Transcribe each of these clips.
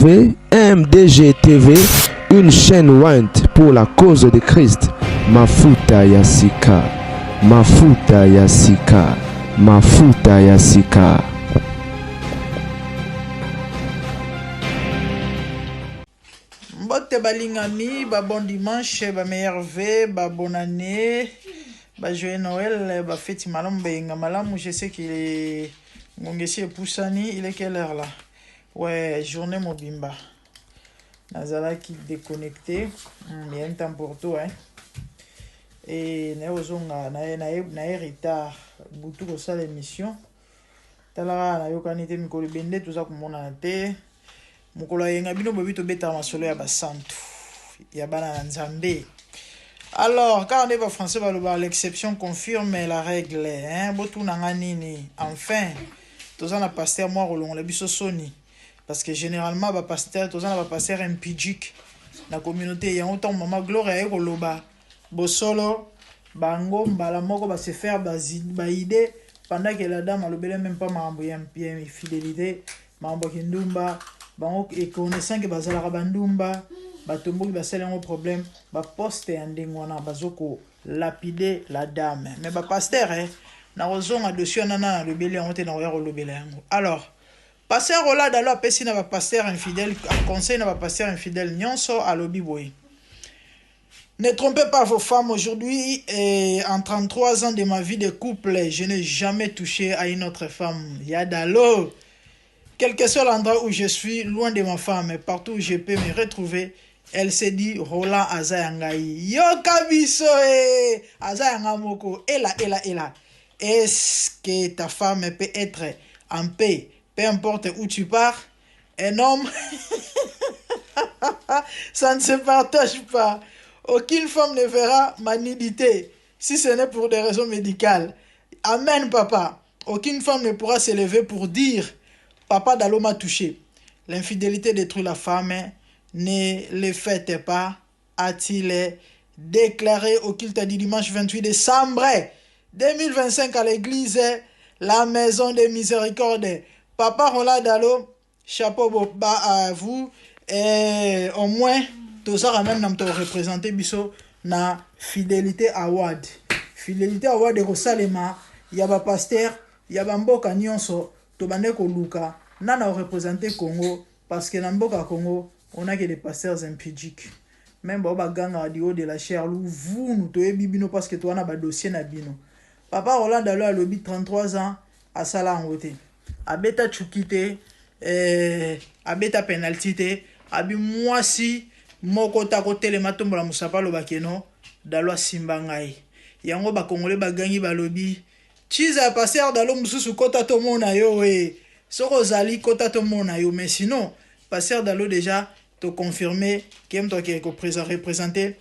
MDG TV, une chaîne Wint pour la cause de Christ. Mafuta Yasika, Mafuta Yasika, Mafuta Yasika. Mbote balingami, bon dimanche, meilleur vœu, bonne année, joyeux Noël, fête malam, malam. Je sais qu'il est Ngongesi Poussani, il est quelle heure là? Ouais, journée Mobimba. Nazala qui déconnecté, il y a un temps pour tout, hein. Et na retard, boutou ko ça l'émission. Talara na yokanité mikolo bende tout ça comme on a été. Mukolo yenga bino bobito beta masolo ya basantu. Ya bana nzambe. Alors, quand on est en français, l'exception confirme la règle. Hein? Botou nanganini. Enfin, tous on a pasteur moi rolon la biso soni. Parce que généralement, ba pasteur, tous on a pasteur impidjik. La communauté, il y a autant maman gloire et koloba. Bosolo, bango, mbala moko ba se faire ba idée pendant que la dame a le bel même pas mambo bien fidélité, mambo kindumba, bango et connaissant que bazala bandumba. Batombo qui va ser un problème, ba poste andengwana bazoko lapider la dame. Mais ba pasteur na rozonga dessus nana le belé on te na roya le belé. Alors, pasteur ola dalo apesi na ba pasteur infidèle, conseil na ba pasteur infidèle nyonso à lobi boy. Ne trompez pas vos femmes aujourd'hui. En 33 ans de ma vie de couple, je n'ai jamais touché à une autre femme. Yadalo. Quel que soit l'endroit où je suis, loin de ma femme, partout où je peux me retrouver, elle s'est dit Roland Azayangai. Yo kabiso Azayangamoko. Et là. Est-ce que ta femme peut être en paix, peu importe où tu pars? Un homme, ça ne se partage pas. Aucune femme ne verra ma nudité si ce n'est pour des raisons médicales. Amen, papa. Aucune femme ne pourra se lever pour dire Papa Dalo m'a touché. L'infidélité détruit la femme. Ne le faites pas, a-t-il déclaré au culte du dimanche 28 décembre 2025 à l'église La Maison des Miséricordes. Papa Roland Dalo, chapeau bas à vous. Et au moins, tout ça même nous représenter biso na fidélité award. Fidélité award de Rosalema, il y a ba pasteur, il y a ba mboka nyonso, to bande ko luka, nana représenter Congo parce que na mboka Congo on a que des pasteurs impudiciques. Même ba ganga du haut de la chair, vous nous toye bibino parce que toi na ba dossier na bino. Papa Roland Dalo a lobby 33 ans à sala en côté. Abeta chukite abeta penalty te, abi mwasi moko ta ko telema tombola musapa lo bakeno Dalo simba ngai. Yango ba kongole ba gangi ba lobby. Chiza pasteur Dalo mususu kota to mona yo we. Soko zali kota to mona yo, mais sinon pasteur Dalo déjà te confirmer qu'aime toi qui représenter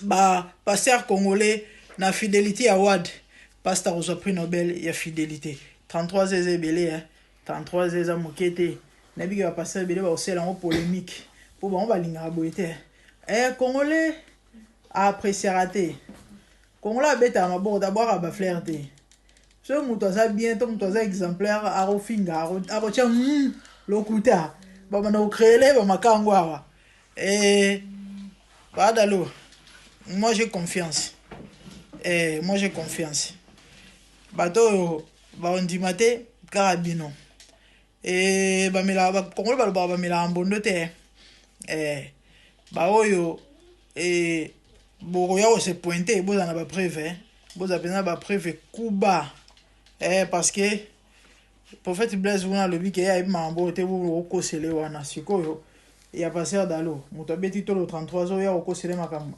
ba pasteur congolais na fidélité award pasteur au prix Nobel ya fidélité 33 eze belé hein 33 eza mokete na biki ba pasteur belé ba osela en polémique pour ba on ba linga boité congolais a apprécier raté congolais beta maboko d'abord ba flirter ce muto ça bien ton muto ça exemplaire a rofinga a rocha lokuta ba na créer ba makango awa Dalo, moi j'ai confiance. Moi j'ai confiance. Bato ba ondimate karabino. Ba mela ba kongolo ba mela ambondo te. Ba oyo boroya o se pointer boza na ba preuve boza pena ba preuve kuba parce que prophète Blaise vuna lobi ke ya mambo te bo ko sele wana sikoyo ya pasteur Dalo muto beti to le 33 ans ya ko sele makambo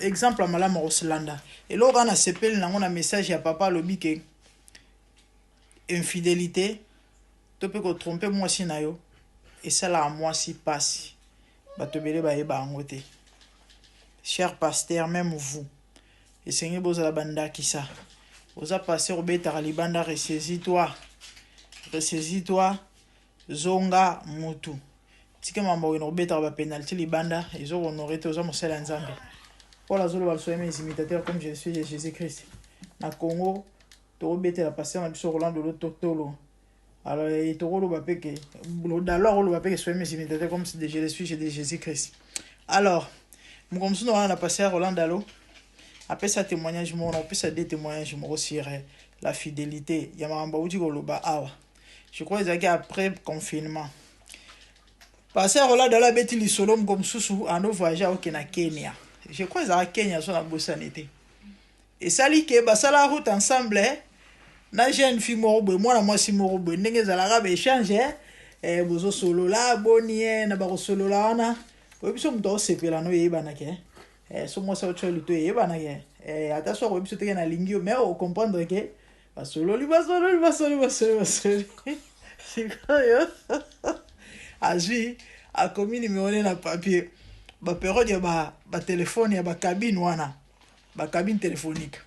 exemple malama Roslanda et là on a sepel na ngona message ya papa lobi ke infidélité to peut ko tromper moi si na yo et ça là moi si passe bato belé ba yeba ngote cher pasteur même vous et seigneur bozala banda ki ça oza passer au beta libanda ressaisis-toi zonga mutu tika mambo no beta ba penalty libanda ils ont honoré tous os mosela nzambe pour la zolo balso mes imitateurs comme je suis Jésus-Christ na Congo to beta la passer na biso Roland de l'Ototolo Alors, il te roule au que d'alors le papier soit mes imitateur comme si je le suis chez Jésus-Christ. Alors, mon comme ça on a passé à Roland Dalo. Après ça témoignage mon après ça des témoignages mon sur la fidélité. Il y a un baouti goloba awa. Je crois que après confinement. Passer à Roland Dalo beti li solom comme sous en voyage au Kenya. Je crois que à Kenya sur la bossanité. Et ça li que ça la route ensemble. Na jeune fille moko boy mwana mwasi moko boy ndenge ezalaka baéchange bozosolola boni na bakosolola wana oyebi so moto akosepela no yeyebanake so mwasi aotsholi to yeyebanake ata so akoyebi so teke na lingi yo mais okomprendre ke basololi sikoyo azwi akomi nimero ne na papier baperiode ya batelefone ya bakabine wana bakabine téléphonique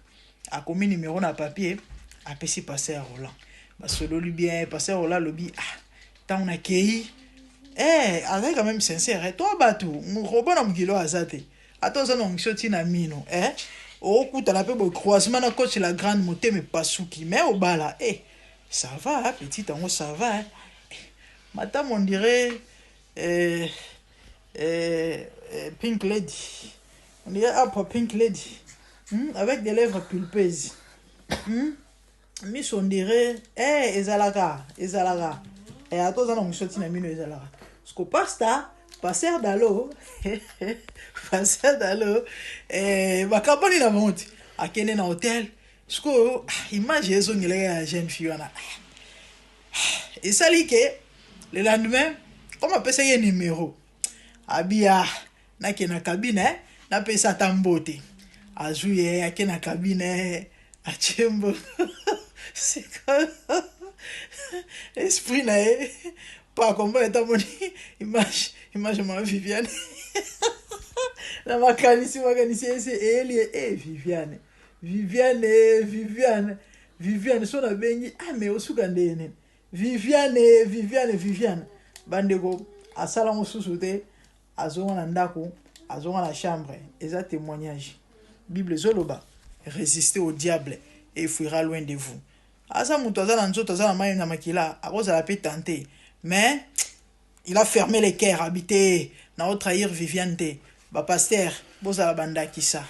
akomi nimero na papier apesi passer à Roland basololi bien passer à Roland lobi tant on a kei avec quand même sincère toi batu robot na mukilo azate attends ça non shoti na mino o kuta la pe bo croisement na coach la grande montée mais pas souki mais au bala ça va petit tango ça va madame on dirait Pink Lady on dirait Pink Lady avec des lèvres pulpeuses Miss on dirait ezalaka attends ça non shoti na mino ezalaka parce que passer d'alo bakaboni na monte akende na hôtel parce que image ezo ngile ya jeune fille wana et ça li que le lendemain comme appelle ça numéro abia na kena cabine na pesa tambote azuye akena cabine achembo c'est comme esprit na pas comme étant mon image ma Viviane la makanisi c'est elle Viviane so na bengi mais osuka ndene Viviane bandeko asala mosusu te azonga na ndako azonga na chambre eza témoignage Bible zoloba résister au diable et il fuira loin de vous asa mutu azala nzoto azala mayi na makila akozala pe tenté mais il a fermé les cœurs habité na trahir Viviane te ba pasteur bozala bandaki ça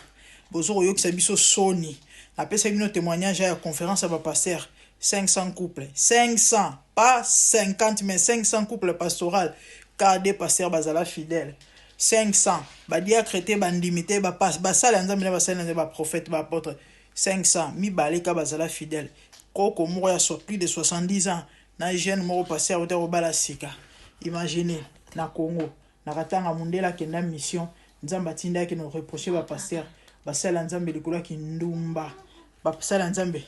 bozo yokisa biso soni na pesa bino témoignage à conférence à ba pasteur 500 couples 500 pas 50 mais 500 couples pastoral car des pasteurs bazala fidèles 500 ba diacrété bandimité ba passe ba sala nzambe ba sala nzambe ba prophète ba apôtre 500 mi baleka bazala fidèle koko moko ya so plus de 70 ans na jeune moko passer au terre bala sika imaginez na Congo na katanga mundela kenda mission nzamba tinda ki no reprocher ba pasteur ba sala nzambe likula ki ndumba ba sala nzambe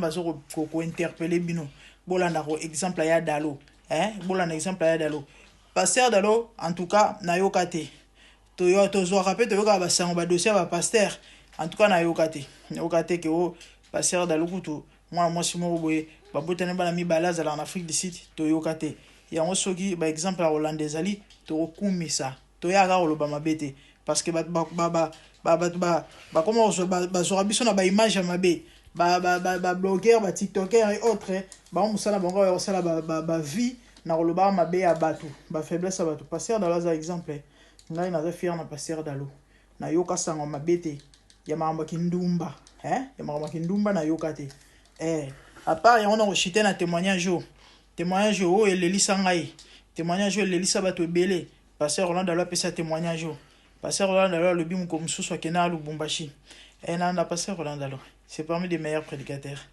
zo ko interpeller bino bolanda ko exemple ya dalo bolanda exemple ya dalo pasteur dalo en tout cas na yokate to zo rappeler to yoka ba sango ba dossier ba pasteur en tout cas na yokate ke o pasteur dalo kutu moi simo boye ba botane bana mi balaza en Afrique du Sud to yokate ya soki ba exemple à hollandais ali to kumisa to ya ga lo ba mabete parce que ba comment ba zo rabiso na ba image ya mabe ba blogueur ba tiktoker et autres ba on sala bango ya sala ba vie na lo ba mabe ya batu ba faiblesse ya batu passer dans les exemple ngai na za fier na passer dalo na yoka sango mabete ya mamba kindumba ya mamba kindumba na yokate à part on a rejeté na témoignage o elelisa ngai témoignage o elelisa bato ebele passer Roland Dalo pesa témoignage o passer Roland Dalo le bimu comme sous kena Lubumbashi na passer Roland Dalo c'est parmi les meilleurs prédicateurs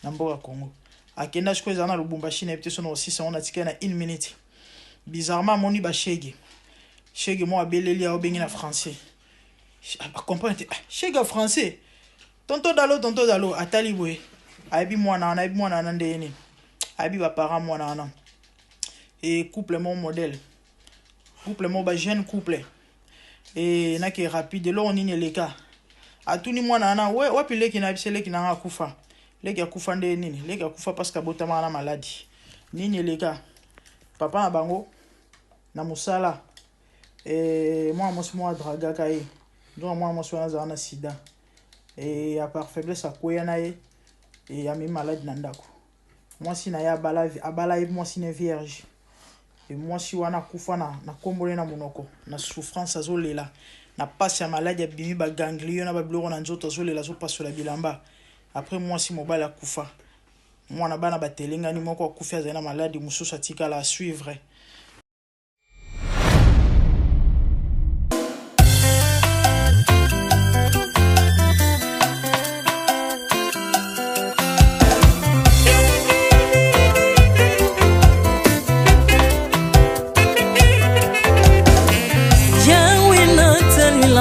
na mboka Congo akenda chiko ezana Lubumbashi na peut-être aussi on a tiké na 1 minute bizarrement moni ba shege mo abeleli a obengi na français comprendre shege français tonton Dalo atali boye aibi mwana na ndeni abi ba parents mwana na et couple mon modèle couple mon ba jeune couple et na ki rapide lo nini les cas atuni mwana na wapi leki na bisele ki na kufa leki akufa nde nini leki akufa parce que botama na maladie nini les cas papa na bango na musala moi draga kai donc moi na na sida et à part faiblesse akoya na ye et ya mi malade na ndako mwasi na ya abala mwasi ne vierge. Et mwasi wana kufa na kombole na monoko na souffrance azolela na passe ya maladie ya bimi ba ganglion na ba biloko na nzoto azolela zo pasola bilamba. Après mwasi mobali akufa. Mwana bana batelengani moko akufa azana maladie mususu atikala à suivre.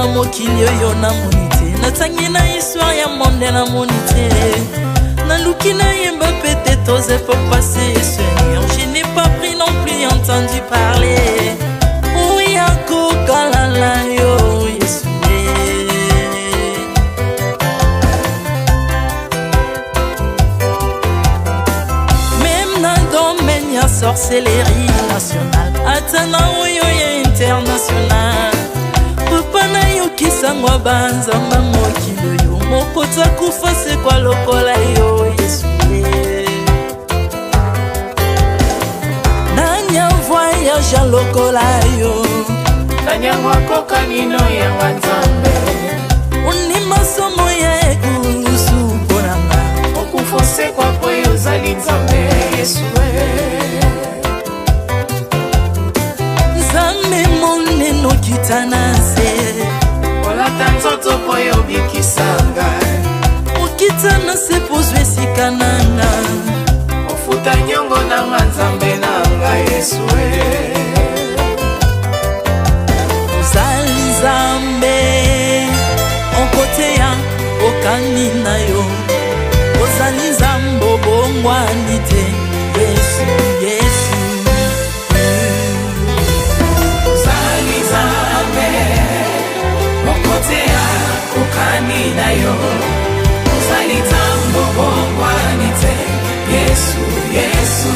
Mokili oyo na monite natangi na histoire ya monde na monite naluki na yemba pete toze pour passer Seigneur, je n'ai pas pris non plus entendu parler oui akokalala yo Yesu même na domaine ya sorcellerie nationale atana oyo ya international papa na yo kisangwa banzamba mokilo yo mokota kufa se kwa lokola yo Yesu nanya voyage lokola yo nanya wakoka nino ya wanzambe uni masomo ya ekusu ponanga okufose kwa poyo zali nzambe Yesu nzambe moneno kitanase olata nzoto poyo bikisanga okitanase pozwe esikananga ofuta nyongo na nzambe nanga Yesu ozali nzambe onkoteya okani na yo ozali nzambe obongwani te Yesu Yesu ozali nzambe onkoteya okani na yo ozali nzambe obongwani te Yesu Yesu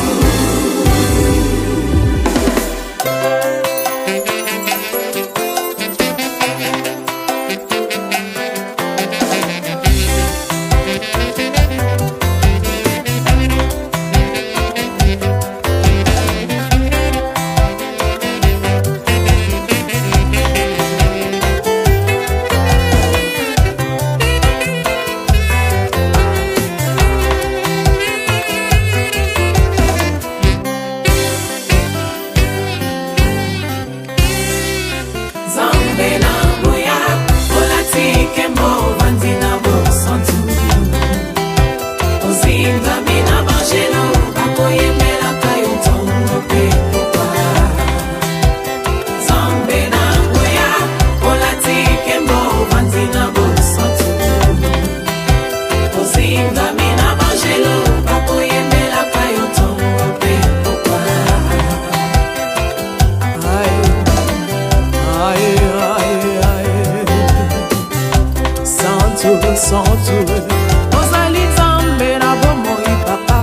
ozali nzambe na bomoi papa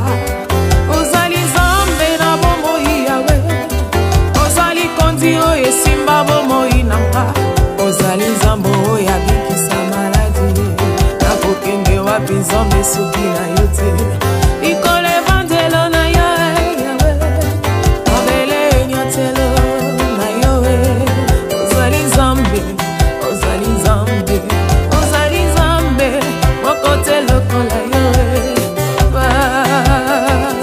ozali nzambe na bomoi yawe ozali konzi oyo esimba bomoi nanga ozali nzambe oyo abikisa maladi nakokende wapi nzambe soki na yo te likolo evanzelo na yo yawe mabele nyotelo na yo ozali nzambe ozali nzambe kote lokola yo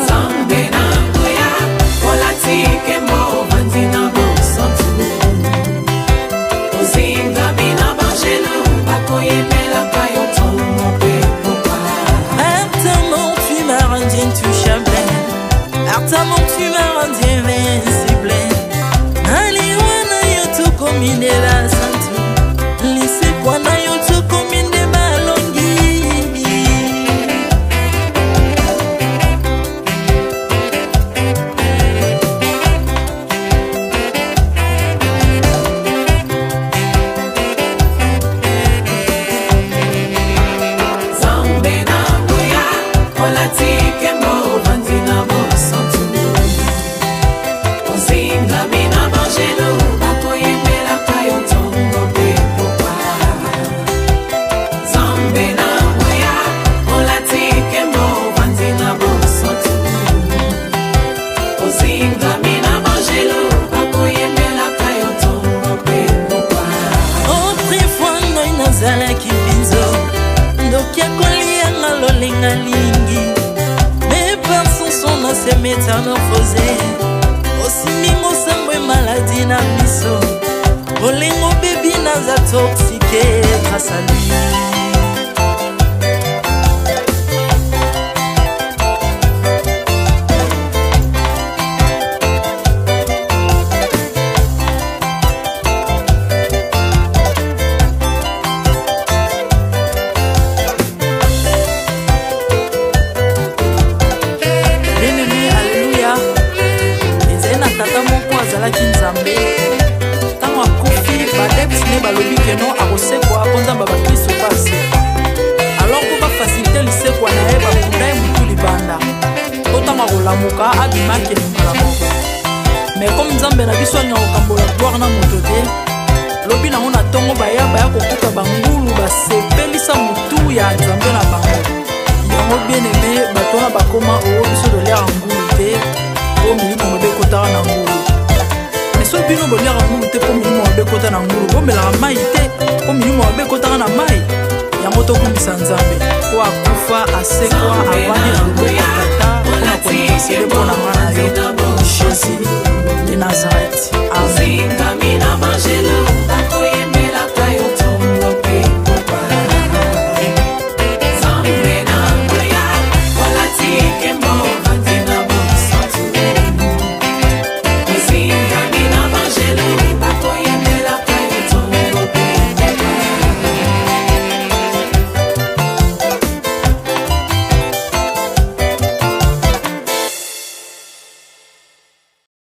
zambe na ngoya olatike mo bandina bo santu ozinga bina bangelo bakoyemela kayo tomo pe popa Artamon tu m'as rendu intouchable Artamon tu m'as rendu invincible Ali wana yo to komine la santu Lise kwa na yo to komine na lingi mais par son son na se métamorphosé osimingo sambwe maladie na biso olingo bebi naza toxiqué grâce à lui. balobi ke non akosekwa konzamba bakristo basekwa alors ko bafacilite lisekwa na ye bakunda ye mutu libanda otanga kolamuka abimaki mbala moko mais comme nzambe na biso alinga kokambola gloire na moto te lobi nango na ntongo baya kokuta bangulu basepelisa mutu ya nzambe na bango yango bien aimé bato wana bakoma oyo biso dolera ngulu te oyo milimo mabe ekotaka na ngulu so bino bolera ngulu te po milimo mabe ekota na ngulu bomelaka mai te po milimo mabe ekotaka na mai yango tokumbisa nzambe po akufa asekwa avandi na loboko ya tata mpona konikasele mpona nga na yo Jésus de Nazareth.